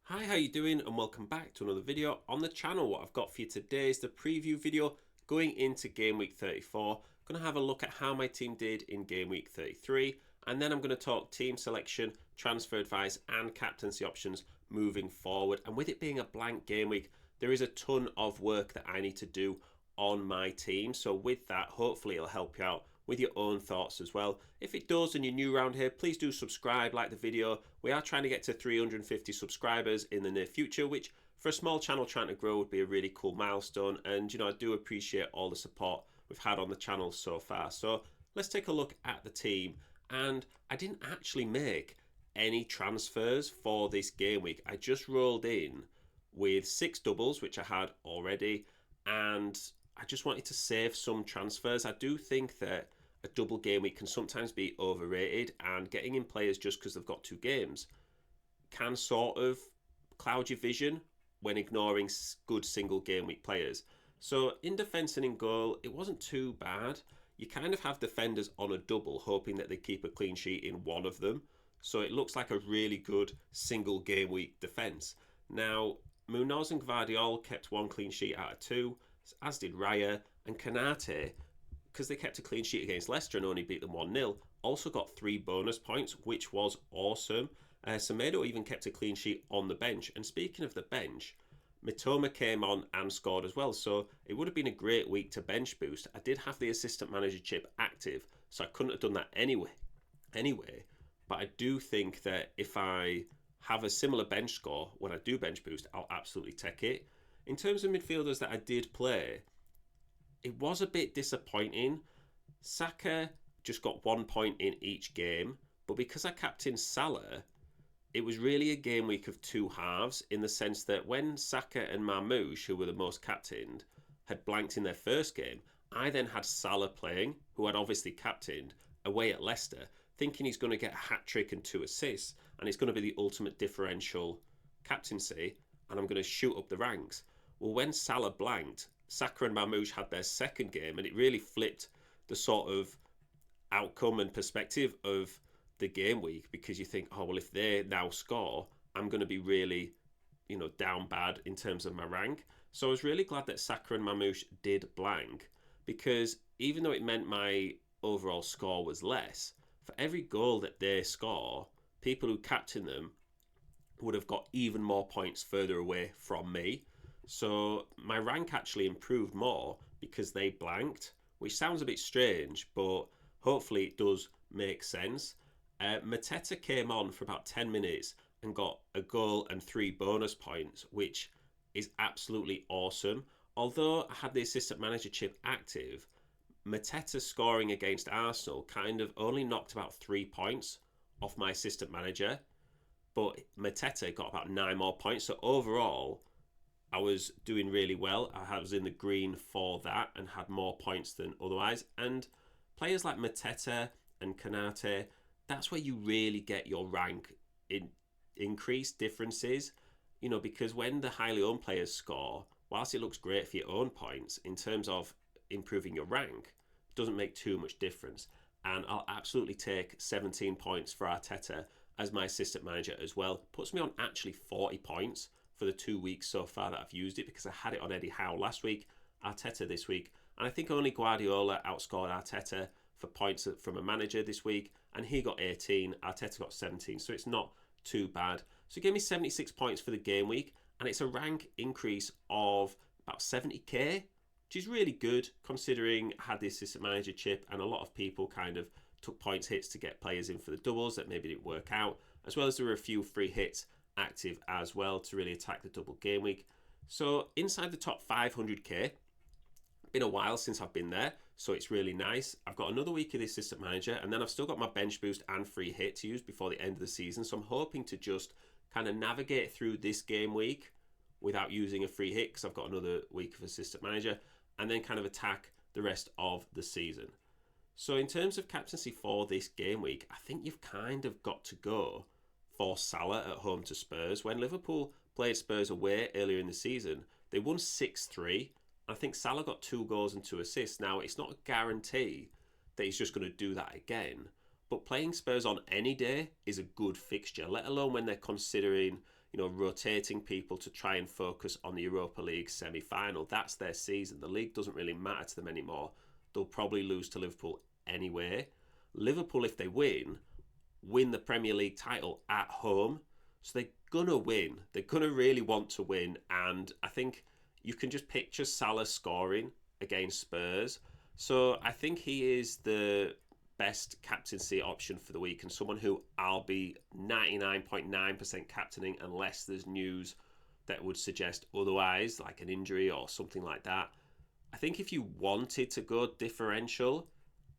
Hi, how you doing? And welcome back to another video on the channel. What I've got for you today is the preview video going into Game Week 34. I'm going to have a look at how my team did in Game Week 33, and then I'm going to talk team selection, transfer advice, and captaincy options moving forward. And with it being a blank game week, there is a ton of work that I need to do on my team. So with that, hopefully it'll help you out with your own thoughts as well. If it does and you're new around here, please do subscribe, like the video. We are trying to get to 350 subscribers in the near future, which for a small channel trying to grow would be a really cool milestone. And I do appreciate all the support we've had on the channel so far. So let's take a look at the team. And I didn't actually make any transfers for this game week. I just rolled in with 6 doubles, which I had already, and I just wanted to save some transfers. I do think that a double game week can sometimes be overrated, and getting in players just because they've got 2 games can sort of cloud your vision when ignoring good single game week players. So in defence and in goal, it wasn't too bad. You kind of have defenders on a double, hoping that they keep a clean sheet in one of them. So it looks like a really good single game week defence. Now, Munoz and Gvardiol kept 1 clean sheet out of 2, as did Raya, and Kanate, because they kept a clean sheet against Leicester and only beat them 1-0, also got 3 bonus points, which was awesome. Semedo even kept a clean sheet on the bench. And speaking of the bench, Mitoma came on and scored as well. So it would have been a great week to bench boost. I did have the assistant manager chip active, so I couldn't have done that anyway. But I do think that if I have a similar bench score when I do bench boost, I'll absolutely take it. In terms of midfielders that I did play, it was a bit disappointing. Saka just got 1 point in each game, but because I captained Salah, it was really a game week of 2 halves, in the sense that when Saka and Marmoush, who were the most captained, had blanked in their first game, I then had Salah playing, who I'd obviously captained, away at Leicester, thinking he's going to get a hat trick and 2 assists, and it's going to be the ultimate differential captaincy, and I'm going to shoot up the ranks. Well, when Salah blanked, Saka and Marmoush had their second game, and it really flipped the sort of outcome and perspective of the game week, because you think, oh, well, if they now score, I'm going to be really, down bad in terms of my rank. So I was really glad that Saka and Mamouche did blank, because even though it meant my overall score was less, for every goal that they score, people who captain them would have got even more points further away from me. So my rank actually improved more because they blanked, which sounds a bit strange, but hopefully it does make sense. Mateta came on for about 10 minutes and got a goal and 3 bonus points, which is absolutely awesome. Although I had the assistant manager chip active, Mateta scoring against Arsenal kind of only knocked about 3 points off my assistant manager, but Mateta got about 9 more points. So overall, I was doing really well. I was in the green for that and had more points than otherwise. And players like Mateta and Kanate, that's where you really get your rank in increased differences. Because when the highly owned players score, whilst it looks great for your own points, in terms of improving your rank, it doesn't make too much difference. And I'll absolutely take 17 points for Arteta as my assistant manager as well. Puts me on actually 40 points for the 2 weeks so far that I've used it, because I had it on Eddie Howe last week, Arteta this week, and I think only Guardiola outscored Arteta for points from a manager this week, and he got 18, Arteta got 17, so it's not too bad. So it gave me 76 points for the game week, and it's a rank increase of about 70k, which is really good considering I had the assistant manager chip, and a lot of people kind of took points hits to get players in for the doubles that maybe didn't work out, as well as there were a few free hits active as well to really attack the double game week. So inside the top 500k, been a while since I've been there, so it's really nice. I've got another week of the assistant manager, and then I've still got my bench boost and free hit to use before the end of the season. So I'm hoping to just kind of navigate through this game week without using a free hit, because I've got another week of assistant manager, and then kind of attack the rest of the season. So in terms of captaincy for this game week, I think you've kind of got to go for Salah at home to Spurs. When Liverpool played Spurs away earlier in the season, they won 6-3. I think Salah got 2 goals and 2 assists. Now, it's not a guarantee that he's just going to do that again, but playing Spurs on any day is a good fixture, let alone when they're considering, rotating people to try and focus on the Europa League semi-final. That's their season. The league doesn't really matter to them anymore. They'll probably lose to Liverpool anyway. Liverpool, if they win the Premier League title at home. So they're going to win. They're going to really want to win. And I think you can just picture Salah scoring against Spurs. So I think he is the best captaincy option for the week, and someone who I'll be 99.9% captaining unless there's news that would suggest otherwise, like an injury or something like that. I think if you wanted to go differential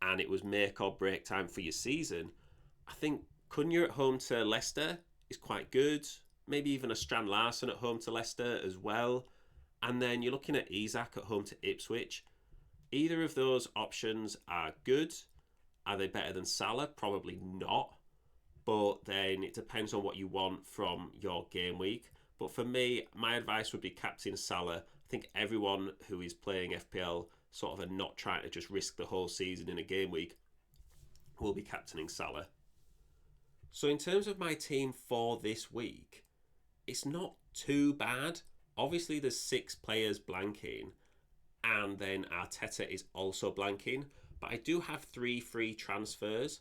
and it was make or break time for your season, I think Cunha at home to Leicester is quite good. Maybe even a Strand Larsen at home to Leicester as well. And then you're looking at Isak at home to Ipswich. Either of those options are good. Are they better than Salah? Probably not. But then it depends on what you want from your game week. But for me, my advice would be captain Salah. I think everyone who is playing FPL sort of and not trying to just risk the whole season in a game week will be captaining Salah. So in terms of my team for this week, it's not too bad. Obviously, there's 6 players blanking, and then Arteta is also blanking. But I do have 3 free transfers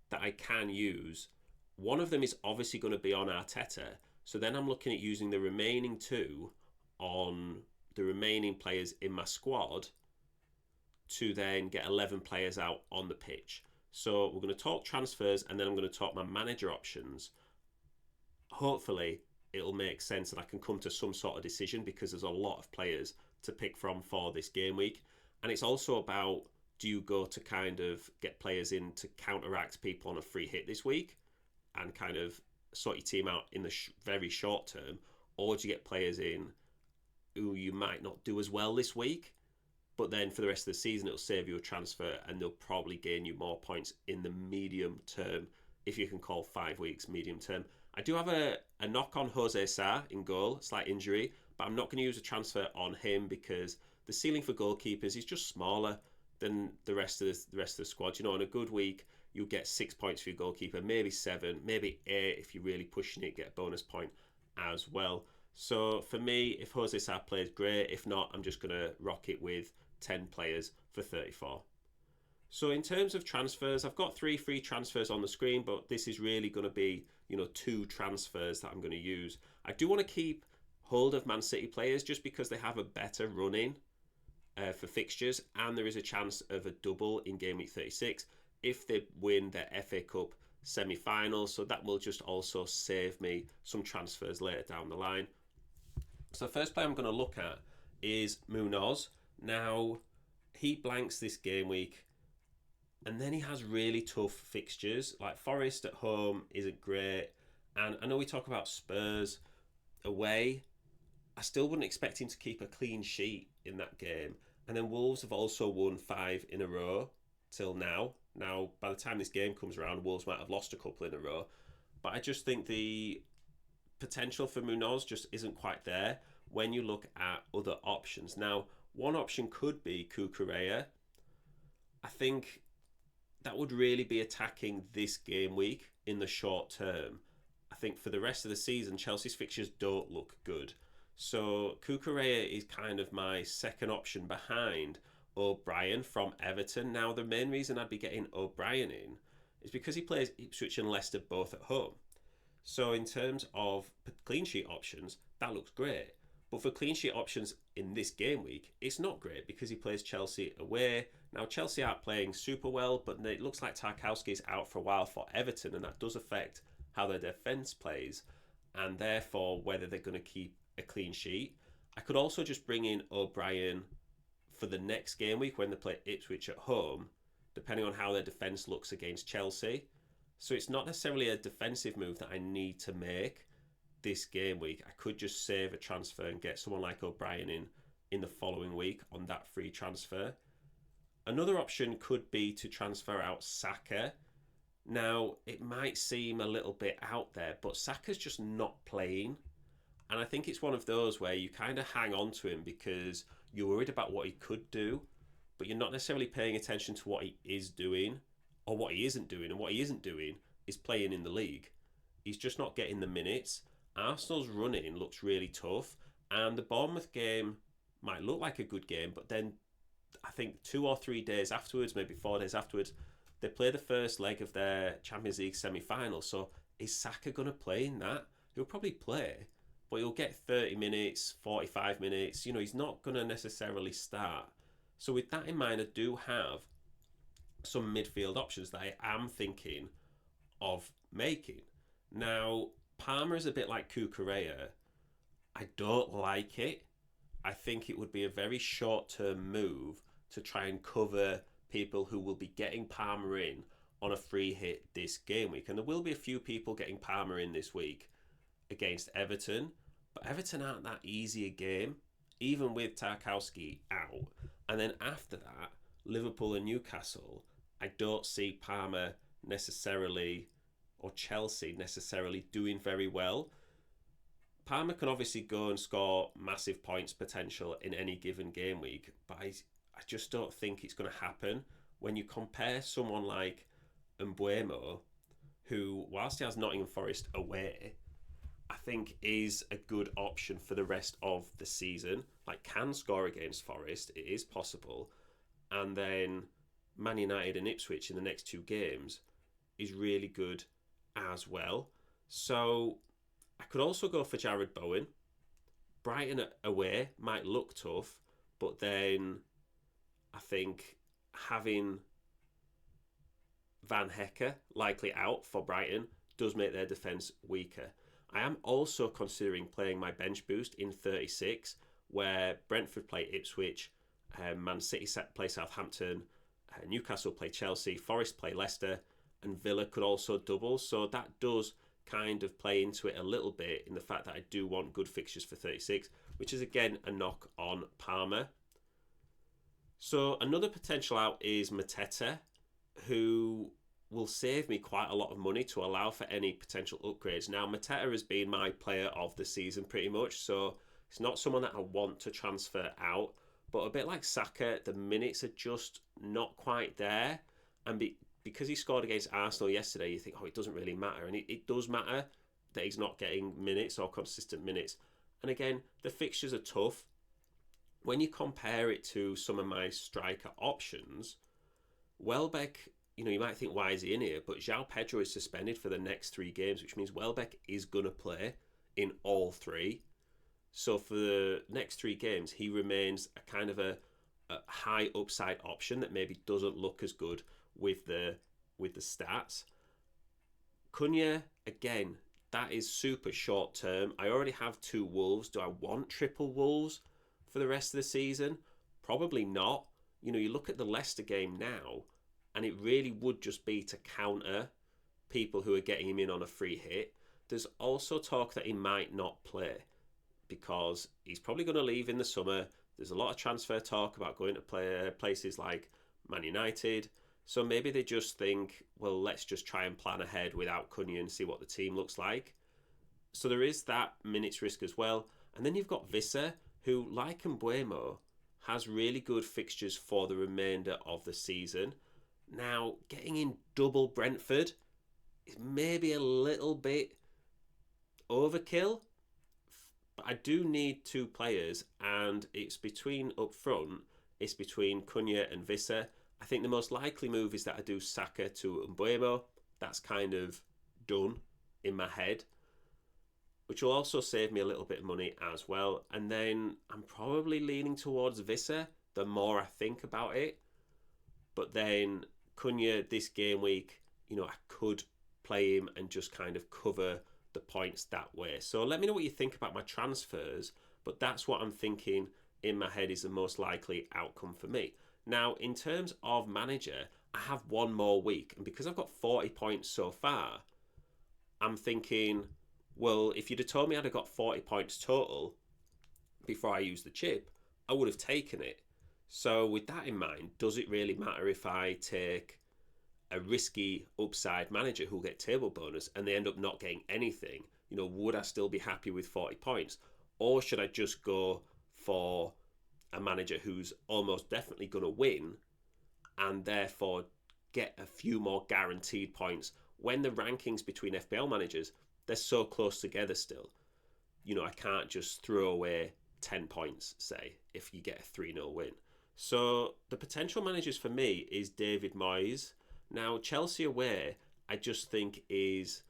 that I can use. One of them is obviously going to be on Arteta. So then I'm looking at using the remaining 2 on the remaining players in my squad to then get 11 players out on the pitch. So we're going to talk transfers, and then I'm going to talk my manager options. Hopefully, it'll make sense and I can come to some sort of decision, because there's a lot of players to pick from for this game week. And it's also about, do you go to kind of get players in to counteract people on a free hit this week and kind of sort your team out in the very short term, or do you get players in who you might not do as well this week, but then for the rest of the season it'll save you a transfer and they'll probably gain you more points in the medium term, if you can call 5 weeks medium term. I do have a knock on Jose Sa in goal, slight injury, but I'm not going to use a transfer on him because the ceiling for goalkeepers is just smaller than the rest of the squad. On a good week you'll get 6 points for your goalkeeper, maybe 7, maybe 8 if you're really pushing it, get a bonus point as well. So for me, if Jose Sa plays, great. If not, I'm just going to rock it with 10 players for 34. So in terms of transfers, I've got 3 free transfers on the screen, but this is really going to be, 2 transfers that I'm going to use. I do want to keep hold of Man City players just because they have a better run-in for fixtures, and there is a chance of a double in Game Week 36 if they win their FA Cup semi-final. So that will just also save me some transfers later down the line. So the first player I'm going to look at is Munoz. Now, he blanks this game week, and then he has really tough fixtures. Like Forest at home isn't great, and I know we talk about Spurs away. I still wouldn't expect him to keep a clean sheet in that game. And then Wolves have also won 5 in a row till now. Now, by the time this game comes around, Wolves might have lost a couple in a row. But I just think the potential for Munoz just isn't quite there when you look at other options. Now, one option could be Cucurella. I think that would really be attacking this game week in the short term. I think for the rest of the season, Chelsea's fixtures don't look good. So Cucurella is kind of my second option behind O'Brien from Everton. Now, the main reason I'd be getting O'Brien in is because he plays Ipswich and Leicester both at home. So in terms of clean sheet options, that looks great. But for clean sheet options in this game week, it's not great because he plays Chelsea away. Now, Chelsea aren't playing super well, but it looks like Tarkowski's out for a while for Everton, and that does affect how their defence plays, and therefore whether they're going to keep a clean sheet. I could also just bring in O'Brien for the next game week when they play Ipswich at home, depending on how their defence looks against Chelsea. So it's not necessarily a defensive move that I need to make this game week. I could just save a transfer and get someone like O'Brien in the following week on that free transfer. Another option could be to transfer out Saka. Now, it might seem a little bit out there, but Saka's just not playing. And I think it's one of those where you kind of hang on to him because you're worried about what he could do, but you're not necessarily paying attention to what he is doing or what he isn't doing. And what he isn't doing is playing in the league. He's just not getting the minutes. Arsenal's running looks really tough, and the Bournemouth game might look like a good game, but then I think 2 or 3 days afterwards, maybe 4 days afterwards, they play the first leg of their Champions League semi-final. So is Saka going to play in that? He'll probably play, but he'll get 30 minutes, 45 minutes. He's not going to necessarily start. So with that in mind, I do have some midfield options that I am thinking of making. Now, Palmer is a bit like Cucurella. I don't like it. I think it would be a very short-term move to try and cover people who will be getting Palmer in on a free hit this game week. And there will be a few people getting Palmer in this week against Everton. But Everton aren't that easy a game, even with Tarkowski out. And then after that, Liverpool and Newcastle, I don't see Palmer necessarily, or Chelsea necessarily, doing very well. Palmer can obviously go and score massive points potential in any given game week, but I just don't think it's going to happen. When you compare someone like Mbeumo, who, whilst he has Nottingham Forest away, I think is a good option for the rest of the season, like can score against Forest, it is possible, and then Man United and Ipswich in the next 2 games is really good as well. So I could also go for Jared Bowen. Brighton away might look tough, but then I think having Van Hecke likely out for Brighton does make their defence weaker. I am also considering playing my bench boost in 36, where Brentford play Ipswich, Man City play Southampton, Newcastle play Chelsea, Forest play Leicester, and Villa could also double. So that does kind of play into it a little bit in the fact that I do want good fixtures for 36, which is again a knock on Palmer. So another potential out is Mateta, who will save me quite a lot of money to allow for any potential upgrades. Now, Mateta has been my player of the season pretty much, so it's not someone that I want to transfer out. But a bit like Saka, the minutes are just not quite there. And because he scored against Arsenal yesterday, you think, oh, it doesn't really matter. And it does matter that he's not getting minutes or consistent minutes. And again, the fixtures are tough. When you compare it to some of my striker options, Welbeck, you might think, why is he in here? But João Pedro is suspended for the next 3 games, which means Welbeck is going to play in all 3. So for the next 3 games, he remains a kind of a high upside option that maybe doesn't look as good with the stats. Cunha, again, that is super short term. I already have 2 Wolves. Do I want triple Wolves for the rest of the season? Probably not. You look at the Leicester game now, and it really would just be to counter people who are getting him in on a free hit. There's also talk that he might not play because he's probably going to leave in the summer. There's a lot of transfer talk about going to play places like Man United. So maybe they just think, well, let's just try and plan ahead without Cunha and see what the team looks like. So there is that minutes risk as well. And then you've got Visser, who, like Mbeumo, has really good fixtures for the remainder of the season. Now, getting in double Brentford is maybe a little bit overkill, but I do need 2 players, and it's between up front, it's between Cunha and Visser. I think the most likely move is that I do Saka to Mbeumo. That's kind of done in my head, which will also save me a little bit of money as well. And then I'm probably leaning towards Visser the more I think about it. But then Cunha this game week, I could play him and just kind of cover the points that way. So let me know what you think about my transfers, but that's what I'm thinking in my head is the most likely outcome for me. Now, in terms of manager, I have 1 more week, and because I've got 40 points so far, I'm thinking, well, if you'd have told me I'd have got 40 points total before I used the chip, I would have taken it. So with that in mind, does it really matter if I take a risky upside manager who'll get table bonus and they end up not getting anything? Would I still be happy with 40 points? Or should I just go for a manager who's almost definitely going to win and therefore get a few more guaranteed points when the rankings between FPL managers, they're so close together still? I can't just throw away 10 points, say, if you get a 3-0 win. So the potential managers for me is David Moyes. Now, Chelsea away, I just think is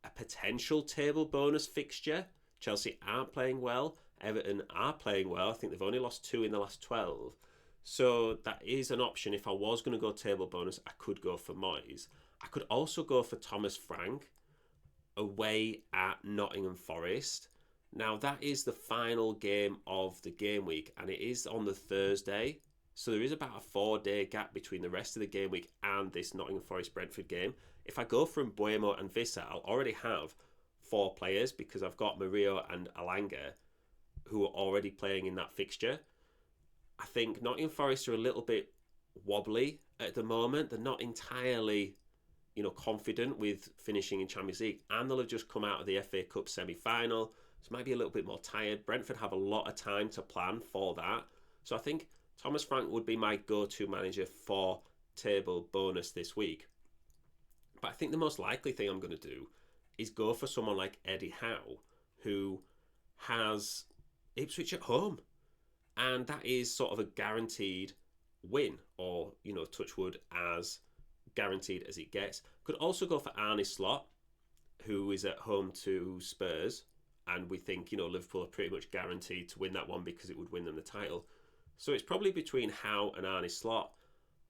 a potential table bonus fixture. Chelsea aren't playing well. Everton are playing well. I think they've only lost 2 in the last 12. So that is an option. If I was going to go table bonus, I could go for Moyes. I could also go for Thomas Frank away at Nottingham Forest. Now, that is the final game of the game week, and it is on the Thursday. So there is about a 4-day gap between the rest of the game week and this Nottingham Forest Brentford game. If I go from Buemo and Vissa, I'll already have 4 players because I've got Murillo and Alanga who are already playing in that fixture. I think Nottingham Forest are a little bit wobbly at the moment. They're not entirely, confident with finishing in Champions League, and they'll have just come out of the FA Cup semi-final, so might be a little bit more tired. Brentford have a lot of time to plan for that. So I think Thomas Frank would be my go-to manager for table bonus this week. But I think the most likely thing I'm going to do is go for someone like Eddie Howe, who has Ipswich at home. And that is sort of a guaranteed win, or, touch wood, as guaranteed as it gets. Could also go for Arne Slot, who is at home to Spurs. And we think, Liverpool are pretty much guaranteed to win that one because it would win them the title. So it's probably between Howe and Arne Slot.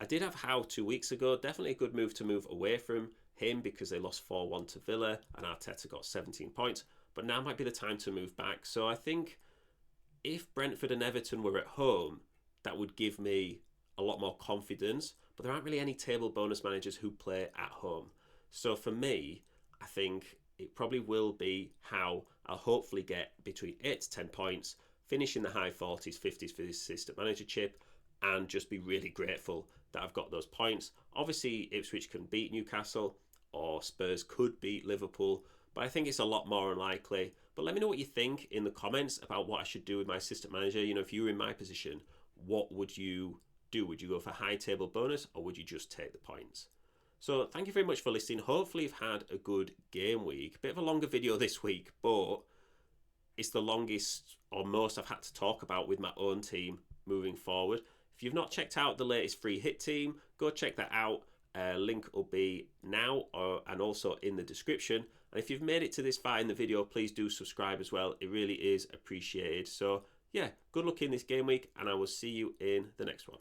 I did have Howe 2 weeks ago. Definitely a good move to move away from him because they lost 4-1 to Villa and Arteta got 17 points. But now might be the time to move back. So I think if Brentford and Everton were at home, that would give me a lot more confidence. But there aren't really any table bonus managers who play at home. So for me, I think it probably will be how I'll hopefully get between 8 to 10 points, finish in the high 40s, 50s for this assistant manager chip, and just be really grateful that I've got those points. Obviously, Ipswich can beat Newcastle, or Spurs could beat Liverpool, but I think it's a lot more unlikely. But let me know what you think in the comments about what I should do with my assistant manager. If you were in my position, what would you do? Would you go for high table bonus, or would you just take the points? So thank you very much for listening. Hopefully you've had a good game week. Bit of a longer video this week, but it's the longest or most I've had to talk about with my own team moving forward. If you've not checked out the latest free hit team, go check that out. Link will be now and also in the description. And if you've made it to this far in the video, please do subscribe as well. It really is appreciated. So yeah, good luck in this game week, and I will see you in the next one.